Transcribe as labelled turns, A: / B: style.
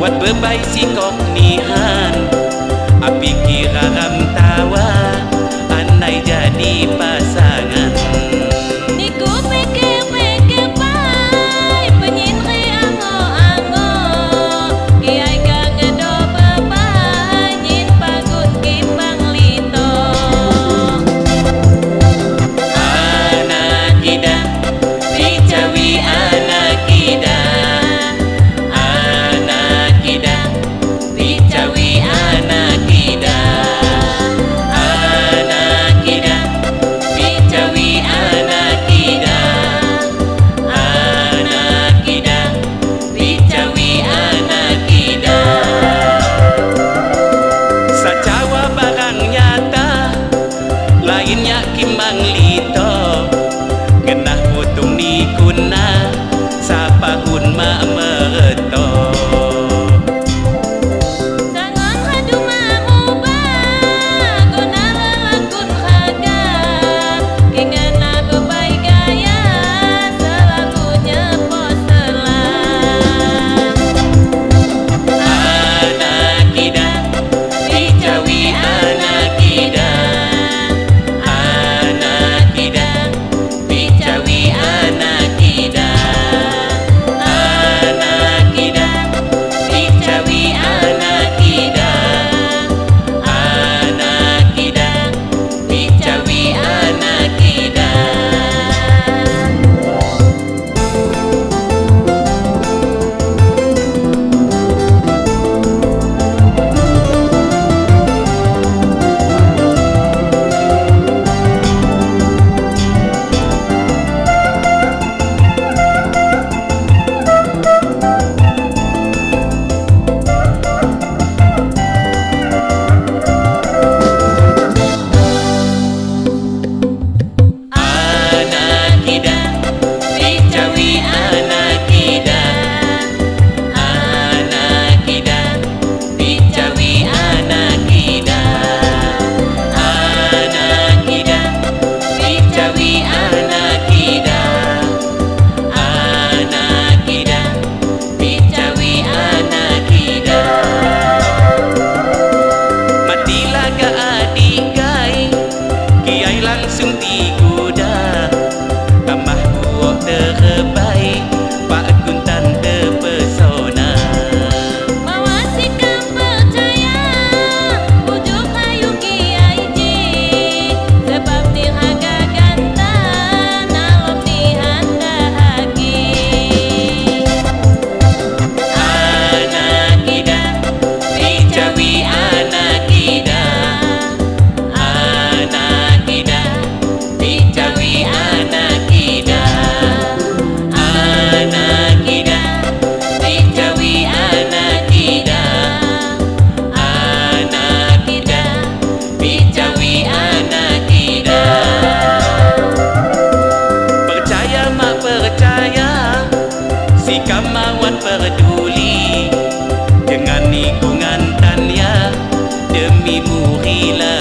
A: buat bebai sikok nihan api kira ram tawa andai jadi pasangan.
B: Niku pikir-pikir pai penyinri ango-ango kiai kang ngedo bebai nyin pagut kimbang lito.
A: Anak ida dicawi anak ida, anak ida dicawi anak ida, anak ida dicawi anak ida, anak ida dicawi anak ida. Sacawa barang nyata lainnya kimbang lito genah putung ni kuna sapahun ma mereto.
B: Sangon hadu mamuba guna lelakun haga kingana bebai gaya selalunya poselang.
A: Anak ida dicawi anak ida, anak ida dicawi anak ida, anak ida dicawi anak ida, anak ida dicawi anak ida. Anak ida dicawi anak ida, anak ida dicawi anak ida, anak ida dicawi anak ida, anak ida dicawi anak ida. Matilah ga adikai kiai langsung diguda tambah buok terbaik pak kuntan terpesona.
B: Mawasikam percaya ujuk ayu kiai ji sebab dirhaga ganta nalop dihanda haki.
A: Anak ida dicawi anak ida, anak ida dicawi anak ida, anak ida dicawi anak ida, anak ida dicawi anak ida. Percaya mak percaya si kamawan peduli dengan lingkungan tanya demi muhila